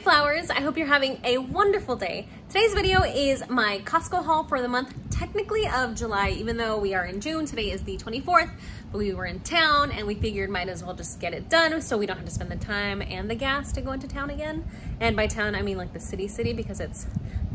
flowers, I hope you're having a wonderful day. Today's video is my Costco haul for the month, technically of July, even though we are in June. Today is the 24th, but we were in town and we figured might as well just get it done so we don't have to spend the time and the gas to go into town again. And by town, I mean like the city because it's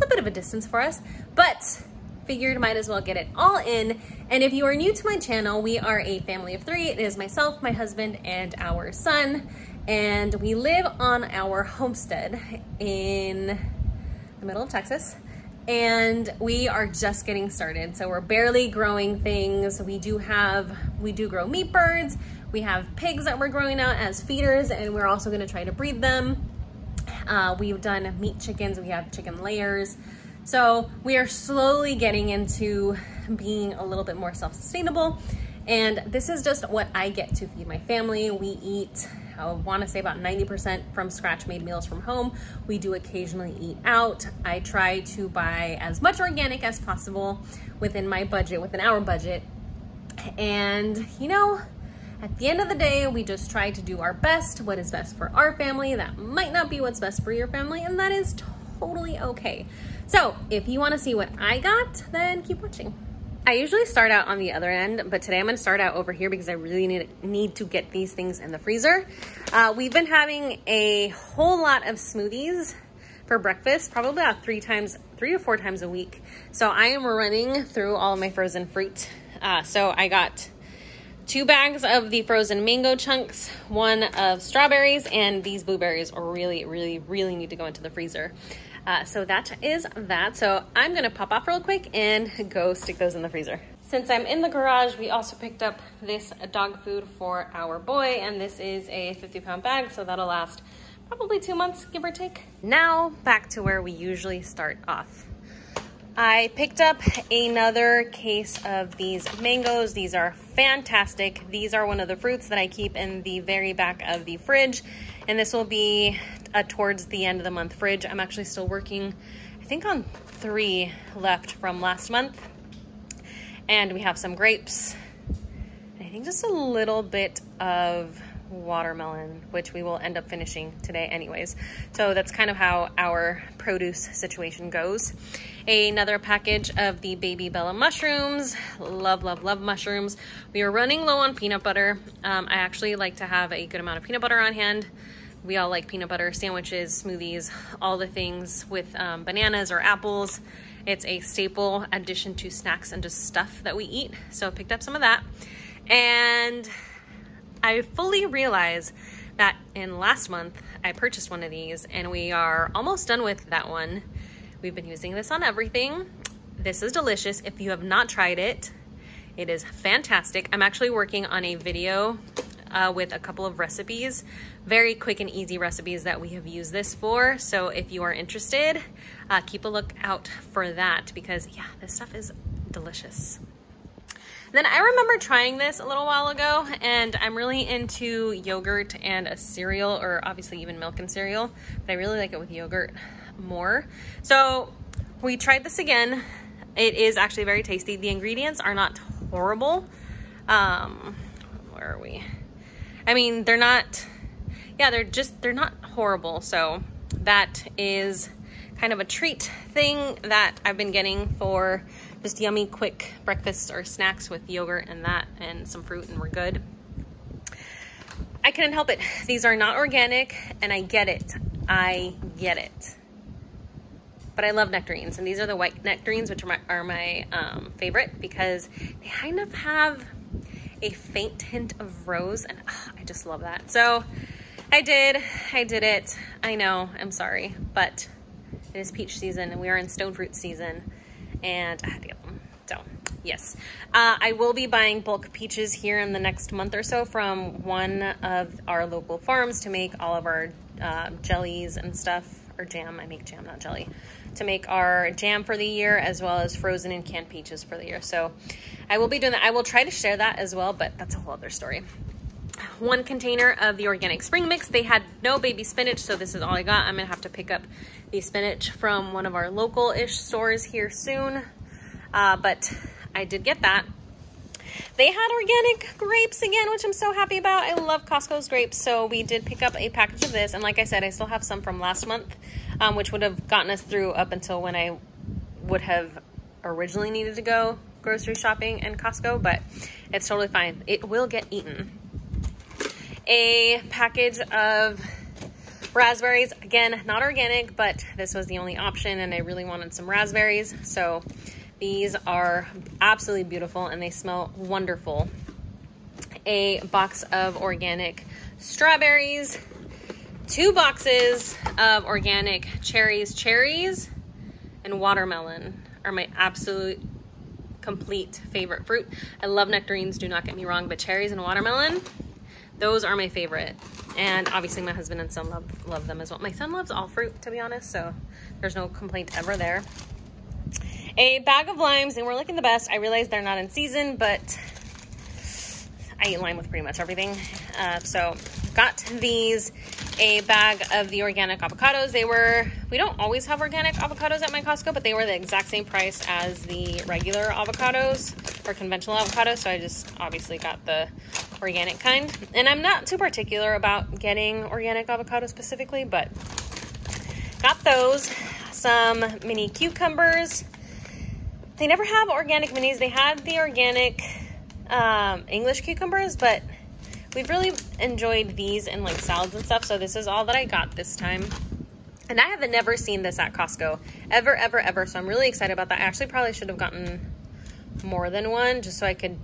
a bit of a distance for us, but figured might as well get it all in. And if you are new to my channel, we are a family of three. It is myself, my husband, and our son. And we live on our homestead in the middle of Texas. And we are just getting started. So we're barely growing things. We do grow meat birds. We have pigs that we're growing out as feeders, and we're also gonna try to breed them. We've done meat chickens. We have chicken layers. So we are slowly getting into being a little bit more self-sustainable. And this is just what I get to feed my family. We eat, I want to say about 90% from scratch made meals from home. We do occasionally eat out. I try to buy as much organic as possible within my budget, within our budget. And you know, at the end of the day, we just try to do our best, what is best for our family. That might not be what's best for your family, and that is totally okay. So if you want to see what I got, then keep watching. I usually start out on the other end, but today I'm going to start out over here because I really need to get these things in the freezer. We've been having a whole lot of smoothies for breakfast, probably about 3 to 4 times a week. So I am running through all of my frozen fruit. So I got 2 bags of the frozen mango chunks, 1 of strawberries, and these blueberries really need to go into the freezer. So that is that. So I'm gonna pop off real quick and go stick those in the freezer. Since I'm in the garage, we also picked up this dog food for our boy, and this is a 50-pound bag, so that'll last probably 2 months, give or take. Now back to where we usually start off. I picked up another case of these mangoes. These are fantastic. These are one of the fruits that I keep in the very back of the fridge, and this will be towards the end of the month fridge. I'm actually still working, I think, on 3 left from last month. And we have some grapes, and I think just a little bit of watermelon, which we will end up finishing today anyways. So that's kind of how our produce situation goes. Another package of the baby Bella mushrooms. Love mushrooms. We are running low on peanut butter. I actually like to have a good amount of peanut butter on hand. We all like peanut butter sandwiches, smoothies, all the things with bananas or apples. It's a staple addition to snacks and just stuff that we eat. So I picked up some of that. And I fully realize that in last month, I purchased one of these and we are almost done with that one. We've been using this on everything. This is delicious. If you have not tried it, it is fantastic. I'm actually working on a video with a couple of recipes, very quick and easy recipes that we have used this for. So if you are interested, keep a lookout for that because yeah, this stuff is delicious. Then I remember trying this a little while ago, and I'm really into yogurt and a cereal, or obviously even milk and cereal, but I really like it with yogurt more. So we tried this again. It is actually very tasty. The ingredients are not horrible. Where are we? I mean, they're not, yeah, they're not horrible. So that is kind of a treat thing that I've been getting for just yummy, quick breakfasts or snacks with yogurt and that and some fruit, and we're good. I couldn't help it. These are not organic, and I get it. But I love nectarines, and these are the white nectarines, which are my favorite because they kind of have a faint hint of rose, and I just love that. So I did it. I know, I'm sorry, but it is peach season and we are in stone fruit season, and I had to get them. So yes, I will be buying bulk peaches here in the next month or so from one of our local farms to make all of our jellies and stuff, or jam. I make jam, not jelly, to make our jam for the year, as well as frozen and canned peaches for the year. So I will be doing that. I will try to share that as well, but that's a whole other story. 1 container of the organic spring mix. They had no baby spinach, so this is all I got. I'm gonna have to pick up the spinach from one of our local-ish stores here soon, but I did get that. They had organic grapes again, which I'm so happy about. I love Costco's grapes. So we did pick up a package of this. And like I said, I still have some from last month, which would have gotten us through up until when I would have originally needed to go grocery shopping in Costco, but it's totally fine. It will get eaten. A package of raspberries, again, not organic, but this was the only option and I really wanted some raspberries. So these are absolutely beautiful and they smell wonderful. A box of organic strawberries, 2 boxes of organic cherries. Cherries and watermelon are my absolute complete favorite fruit. I love nectarines, do not get me wrong, but cherries and watermelon, those are my favorite. And obviously my husband and son love them as well. My son loves all fruit, to be honest, so there's no complaint ever there. A bag of limes, and we're looking the best. I realize they're not in season, but I eat lime with pretty much everything. So got these. A bag of the organic avocados. We don't always have organic avocados at my Costco, but they were the exact same price as the regular avocados or conventional avocados. So I just obviously got the organic kind. And I'm not too particular about getting organic avocados specifically, but got those. Some mini cucumbers. They never have organic minis. They had the organic English cucumbers, but we've really enjoyed these in like salads and stuff. So this is all that I got this time. And I have never seen this at Costco ever, ever, ever. So I'm really excited about that. I actually probably should have gotten more than one just so I could,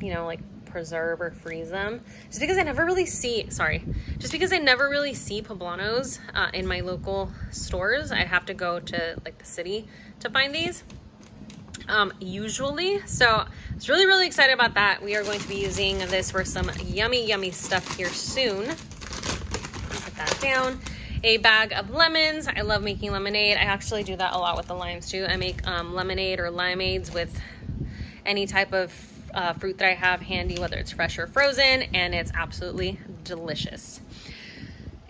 you know, like preserve or freeze them. Just because I never really see poblanos in my local stores. I have to go to like the city to find these. Usually. So I was really, really excited about that. We are going to be using this for some yummy, yummy stuff here soon. Put that down. A bag of lemons. I love making lemonade. I actually do that a lot with the limes too. I make lemonade or limeades with any type of fruit that I have handy, whether it's fresh or frozen, and it's absolutely delicious.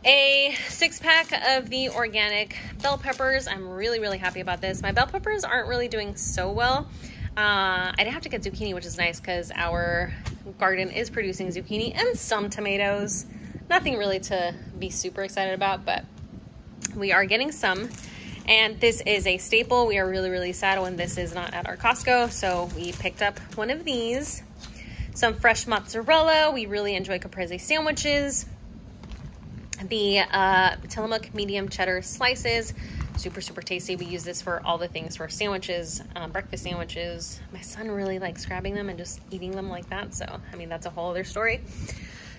A 6-pack of the organic bell peppers. I'm really, really happy about this. My bell peppers aren't really doing so well. I didn't have to get zucchini, which is nice because our garden is producing zucchini and some tomatoes. Nothing really to be super excited about, but we are getting some. And this is a staple. We are really, really sad when this is not at our Costco. So we picked up one of these. Some fresh mozzarella. We really enjoy caprese sandwiches. The Tillamook medium cheddar slices, super, super tasty. We use this for all the things for sandwiches, breakfast sandwiches. My son really likes grabbing them and just eating them like that. So, I mean, that's a whole other story.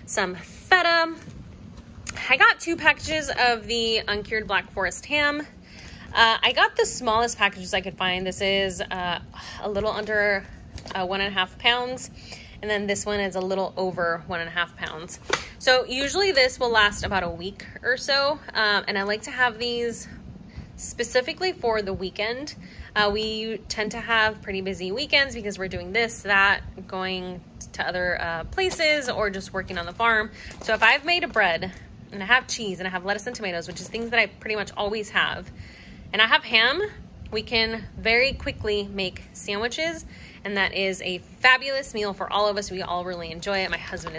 Some feta. I got 2 packages of the uncured Black Forest ham. I got the smallest packages I could find. This is a little under 1.5 pounds. And then this one is a little over 1.5 pounds. So usually this will last about a week or so. And I like to have these specifically for the weekend. We tend to have pretty busy weekends because we're doing this, that, going to other places, or just working on the farm. So if I've made a bread and I have cheese and I have lettuce and tomatoes, which is things that I pretty much always have, and I have ham, we can very quickly make sandwiches. And that is a fabulous meal for all of us. We all really enjoy it. My husband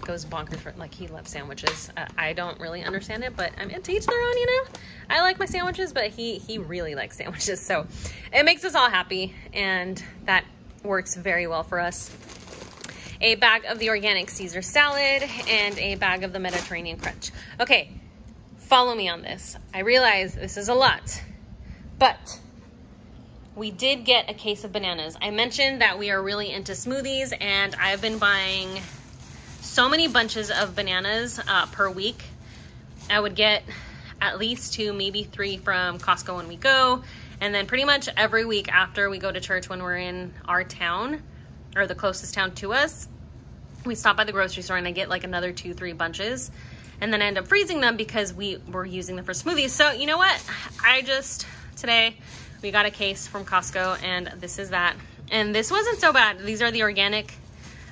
goes bonkers for it. Like, he loves sandwiches. I don't really understand it, but I'm to each their own, you know? I like my sandwiches, but he really likes sandwiches. So it makes us all happy, and that works very well for us. A bag of the organic Caesar salad and a bag of the Mediterranean crunch. Okay, follow me on this. I realize this is a lot, but we did get a case of bananas. I mentioned that we are really into smoothies, and I've been buying so many bunches of bananas per week. I would get at least 2, maybe 3 from Costco when we go. And then pretty much every week after we go to church, when we're in our town or the closest town to us, we stop by the grocery store and I get like another 2, 3 bunches. And then I end up freezing them because we were using them for smoothies. So you know what? Today, we got a case from Costco, and this is that. And this wasn't so bad. These are the organic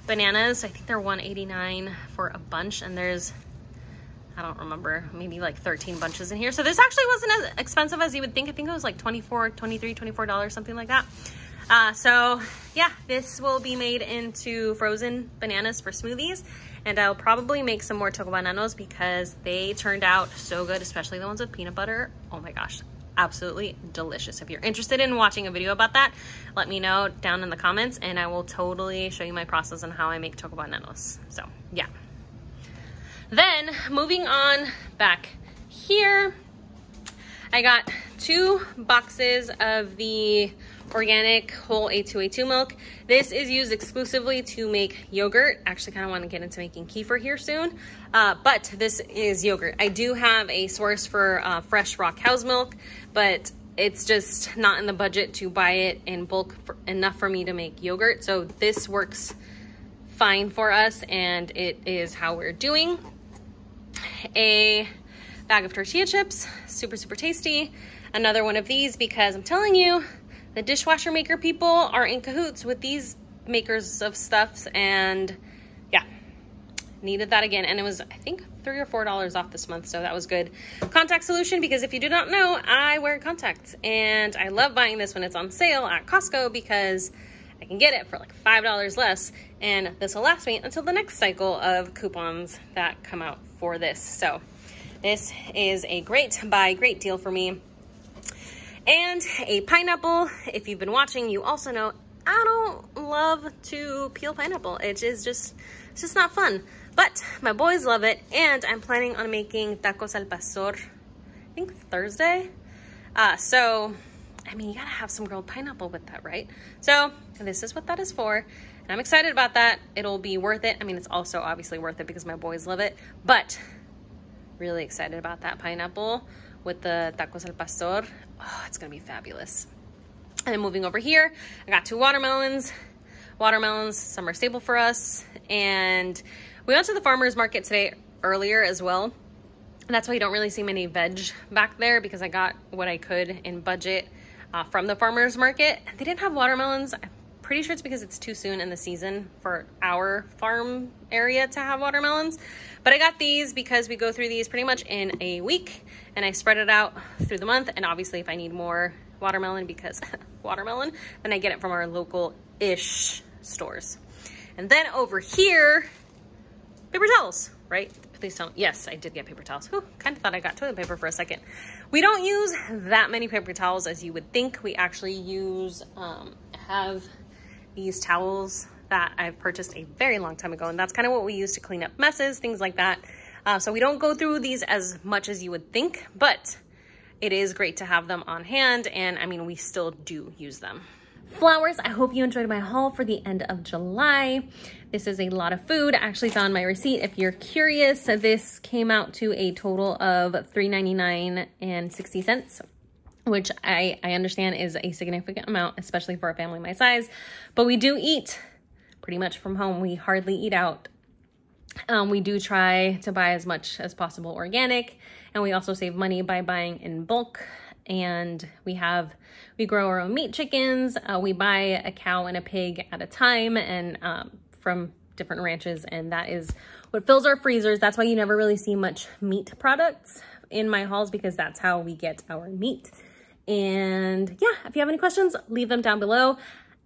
bananas. I think they're $1.89 for a bunch, and there's, I don't remember, maybe like 13 bunches in here. So this actually wasn't as expensive as you would think. I think it was like $24, something like that. So yeah, this will be made into frozen bananas for smoothies. And I'll probably make some more choco bananos because they turned out so good, especially the ones with peanut butter. Oh my gosh, absolutely delicious. If you're interested in watching a video about that, let me know down in the comments and I will totally show you my process on how I make choco bananos. So yeah. Then moving on back here, I got 2 boxes of the organic whole A2A2 milk. This is used exclusively to make yogurt. Actually kind of want to get into making kefir here soon, but this is yogurt. I do have a source for fresh raw cow's milk, but it's just not in the budget to buy it in bulk enough for me to make yogurt. So this works fine for us and it is how we're doing. A bag of tortilla chips, super tasty. Another one of these because I'm telling you, the dishwasher maker people are in cahoots with these makers of stuffs, and yeah, needed that again. And it was, I think, $3 or $4 off this month, so that was good. Contact solution, because if you do not know, I wear contacts and I love buying this when it's on sale at Costco because I can get it for like $5 less, and this will last me until the next cycle of coupons that come out for this. So this is a great buy, great deal for me. And a pineapple. If you've been watching, you also know I don't love to peel pineapple. It's just not fun. But my boys love it, and I'm planning on making tacos al pastor, I think Thursday. So, I mean, you gotta have some grilled pineapple with that, right? So this is what that is for, and I'm excited about that. It'll be worth it. I mean, it's also obviously worth it because my boys love it, but really excited about that pineapple with the tacos al pastor. Oh, it's gonna be fabulous. And then moving over here, I got 2 watermelons. Watermelons, summer staple for us. And we went to the farmer's market today earlier as well. And that's why you don't really see many veg back there, because I got what I could in budget from the farmer's market. They didn't have watermelons. I'm pretty sure it's because it's too soon in the season for our farm area to have watermelons. But I got these because we go through these pretty much in a week, and I spread it out through the month. And obviously if I need more watermelon, because watermelon, then I get it from our local-ish stores. And then over here, paper towels, right? Please don't. Yes, I did get paper towels. Whew, kind of thought I got toilet paper for a second. We don't use that many paper towels as you would think. We actually use, have these towels that I've purchased a very long time ago, and that's kind of what we use to clean up messes, things like that. So we don't go through these as much as you would think, but it is great to have them on hand, and I mean, we still do use them. Flowers, I hope you enjoyed my haul for the end of July. This is a lot of food. I actually found my receipt if you're curious. This came out to a total of $3.99.60, which I understand is a significant amount, especially for a family my size. But we do eat pretty much from home. We hardly eat out. We do try to buy as much as possible organic, and we also save money by buying in bulk. And we grow our own meat chickens. We buy a cow and a pig at a time, and from different ranches, and that is what fills our freezers. That's why you never really see much meat products in my hauls, because that's how we get our meat. And yeah, if you have any questions, leave them down below.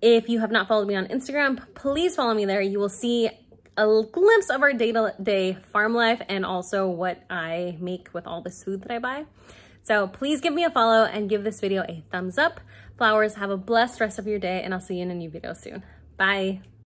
If you have not followed me on Instagram, please follow me there. You will see a glimpse of our day-to-day farm life, and also what I make with all this food that I buy. So please give me a follow and give this video a thumbs up. Flowers, have a blessed rest of your day, and I'll see you in a new video soon. Bye.